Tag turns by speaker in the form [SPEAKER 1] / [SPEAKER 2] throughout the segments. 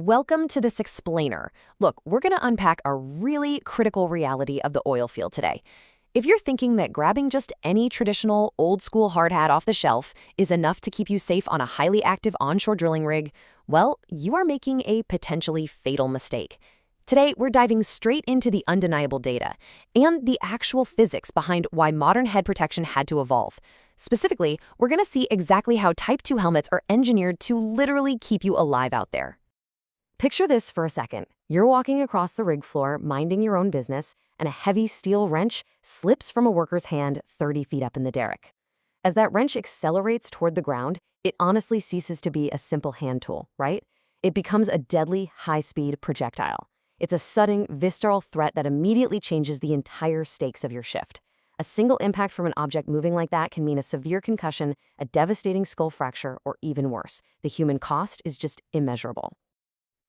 [SPEAKER 1] Welcome to this explainer. Look, we're going to unpack a really critical reality of the oil field today. If you're thinking that grabbing just any traditional old-school hard hat off the shelf is enough to keep you safe on a highly active onshore drilling rig, well, you are making a potentially fatal mistake. Today, we're diving straight into the undeniable data and the actual physics behind why modern head protection had to evolve. Specifically, we're going to see exactly how Type 2 helmets are engineered to literally keep you alive out there. Picture this for a second. You're walking across the rig floor, minding your own business, and a heavy steel wrench slips from a worker's hand 30 feet up in the derrick. As that wrench accelerates toward the ground, it honestly ceases to be a simple hand tool, right? It becomes a deadly, high-speed projectile. It's a sudden, visceral threat that immediately changes the entire stakes of your shift. A single impact from an object moving like that can mean a severe concussion, a devastating skull fracture, or even worse. The human cost is just immeasurable.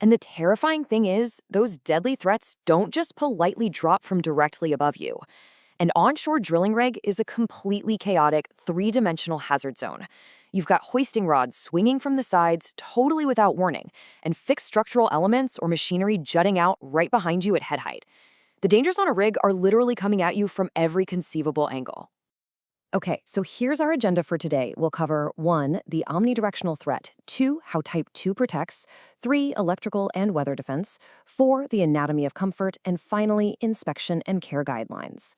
[SPEAKER 1] And the terrifying thing is, those deadly threats don't just politely drop from directly above you. An onshore drilling rig is a completely chaotic, three-dimensional hazard zone. You've got hoisting rods swinging from the sides totally without warning, and fixed structural elements or machinery jutting out right behind you at head height. The dangers on a rig are literally coming at you from every conceivable angle. Okay, so here's our agenda for today. We'll cover 1, the omnidirectional threat, 2, how Type 2 protects, 3, electrical and weather defense, 4, the anatomy of comfort, and finally, inspection and care guidelines.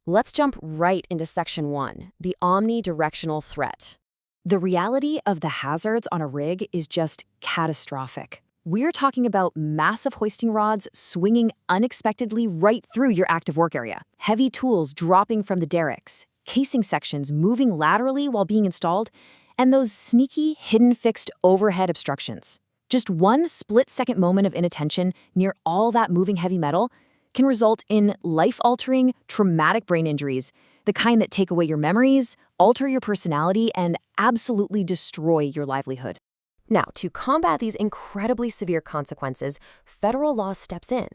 [SPEAKER 1] Let's jump right into Section 1, the omnidirectional threat. The reality of the hazards on a rig is just catastrophic. We're talking about massive hoisting rods swinging unexpectedly right through your active work area, heavy tools dropping from the derricks, casing sections moving laterally while being installed, and those sneaky, hidden fixed overhead obstructions. Just one split-second moment of inattention near all that moving heavy metal can result in life-altering, traumatic brain injuries, the kind that take away your memories, alter your personality, and absolutely destroy your livelihood. Now, to combat these incredibly severe consequences, federal law steps in.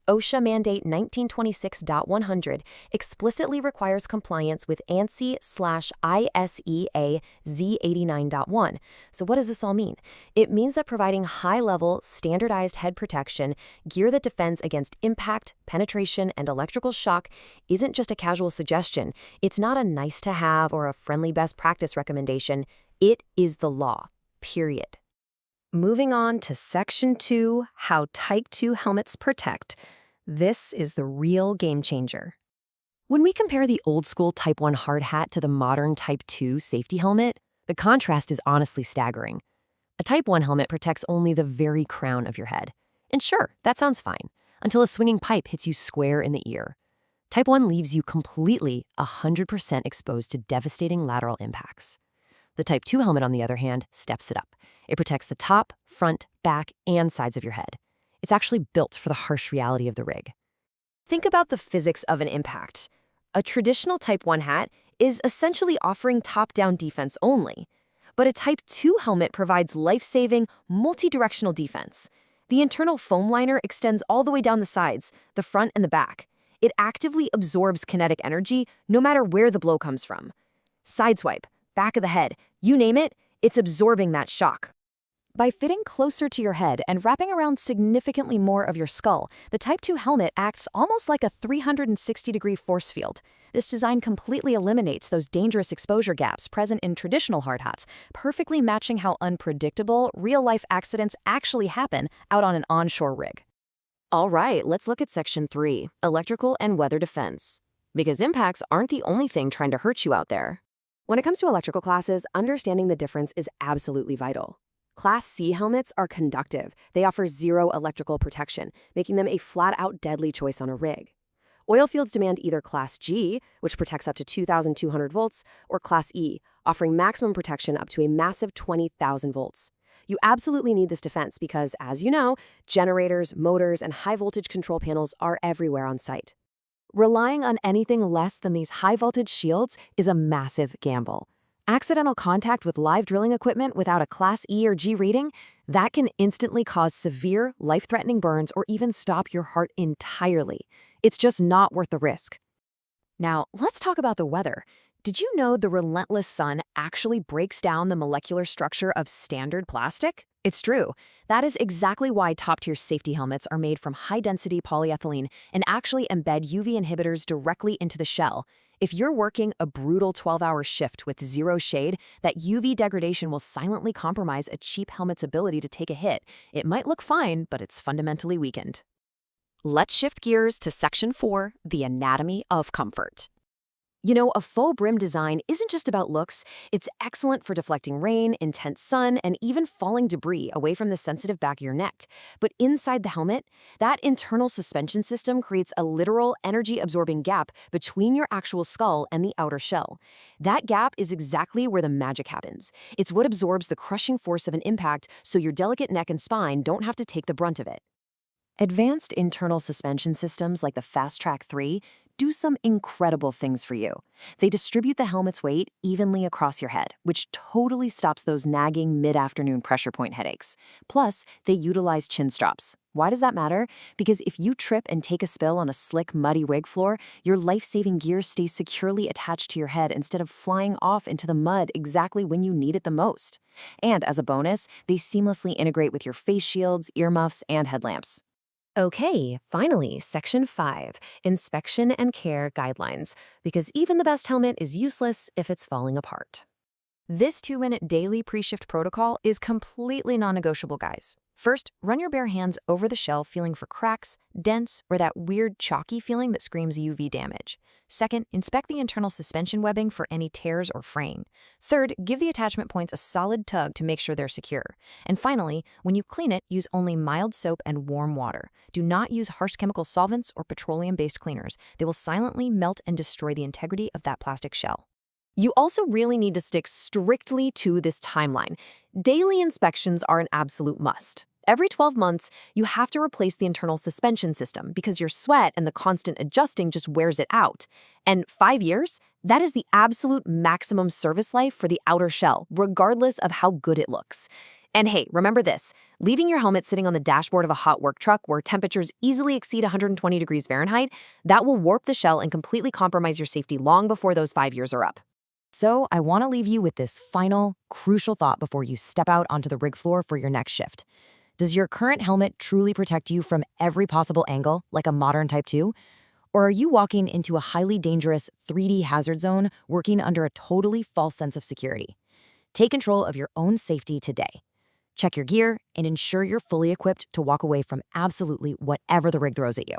[SPEAKER 1] OSHA Mandate 1926.100 explicitly requires compliance with ANSI/ISEA Z89.1. So what does this all mean? It means that providing high-level, standardized head protection, gear that defends against impact, penetration, and electrical shock isn't just a casual suggestion. It's not a nice-to-have or a friendly best practice recommendation. It is the law, period. Moving on to Section 2, how Type 2 helmets protect. This is the real game changer. When we compare the old-school Type 1 hard hat to the modern Type 2 safety helmet, the contrast is honestly staggering. A Type 1 helmet protects only the very crown of your head. And sure, that sounds fine, until a swinging pipe hits you square in the ear. Type 1 leaves you completely 100% exposed to devastating lateral impacts. The Type 2 helmet, on the other hand, steps it up. It protects the top, front, back, and sides of your head. It's actually built for the harsh reality of the rig. Think about the physics of an impact. A traditional Type 1 hat is essentially offering top-down defense only, but a Type 2 helmet provides life-saving, multi-directional defense. The internal foam liner extends all the way down the sides, the front and the back. It actively absorbs kinetic energy no matter where the blow comes from. Sideswipe, back of the head, you name it, it's absorbing that shock. By fitting closer to your head and wrapping around significantly more of your skull, the Type 2 helmet acts almost like a 360-degree force field. This design completely eliminates those dangerous exposure gaps present in traditional hard hats, perfectly matching how unpredictable real-life accidents actually happen out on an onshore rig. All right, let's look at Section 3, electrical and weather defense. Because impacts aren't the only thing trying to hurt you out there. When it comes to electrical classes, understanding the difference is absolutely vital. Class C helmets are conductive. They offer zero electrical protection, making them a flat-out deadly choice on a rig. Oil fields demand either Class G, which protects up to 2,200 volts, or Class E, offering maximum protection up to a massive 20,000 volts. You absolutely need this defense because, as you know, generators, motors, and high-voltage control panels are everywhere on site. Relying on anything less than these high-voltage shields is a massive gamble. Accidental contact with live drilling equipment without a Class E or G rating, that can instantly cause severe, life-threatening burns or even stop your heart entirely. It's just not worth the risk. Now, let's talk about the weather. Did you know the relentless sun actually breaks down the molecular structure of standard plastic? It's true. That is exactly why top-tier safety helmets are made from high-density polyethylene and actually embed UV inhibitors directly into the shell. If you're working a brutal 12-hour shift with zero shade, that UV degradation will silently compromise a cheap helmet's ability to take a hit. It might look fine, but it's fundamentally weakened. Let's shift gears to Section 4, the anatomy of comfort. You know, a faux brim design isn't just about looks. It's excellent for deflecting rain, intense sun, and even falling debris away from the sensitive back of your neck. But inside the helmet, that internal suspension system creates a literal energy-absorbing gap between your actual skull and the outer shell. That gap is exactly where the magic happens. It's what absorbs the crushing force of an impact so your delicate neck and spine don't have to take the brunt of it. Advanced internal suspension systems like the Fast Track 3 do some incredible things for you. They distribute the helmet's weight evenly across your head, which totally stops those nagging mid-afternoon pressure point headaches. Plus, they utilize chin straps. Why does that matter? Because if you trip and take a spill on a slick, muddy wig floor, your life-saving gear stays securely attached to your head instead of flying off into the mud exactly when you need it the most. And as a bonus, they seamlessly integrate with your face shields, earmuffs, and headlamps. Okay, finally, Section 5, Inspection and Care Guidelines, because even the best helmet is useless if it's falling apart. This 2-minute daily pre-shift protocol is completely non-negotiable, guys. First, run your bare hands over the shell feeling for cracks, dents, or that weird chalky feeling that screams UV damage. Second, inspect the internal suspension webbing for any tears or fraying. Third, give the attachment points a solid tug to make sure they're secure. And finally, when you clean it, use only mild soap and warm water. Do not use harsh chemical solvents or petroleum-based cleaners. They will silently melt and destroy the integrity of that plastic shell. You also really need to stick strictly to this timeline. Daily inspections are an absolute must. Every 12 months, you have to replace the internal suspension system because your sweat and the constant adjusting just wears it out. And 5 years? That is the absolute maximum service life for the outer shell, regardless of how good it looks. And hey, remember this, leaving your helmet sitting on the dashboard of a hot work truck where temperatures easily exceed 120 degrees Fahrenheit, that will warp the shell and completely compromise your safety long before those 5 years are up. So I want to leave you with this final, crucial thought before you step out onto the rig floor for your next shift. Does your current helmet truly protect you from every possible angle, like a modern Type 2? Or are you walking into a highly dangerous 3D hazard zone working under a totally false sense of security? Take control of your own safety today. Check your gear and ensure you're fully equipped to walk away from absolutely whatever the rig throws at you.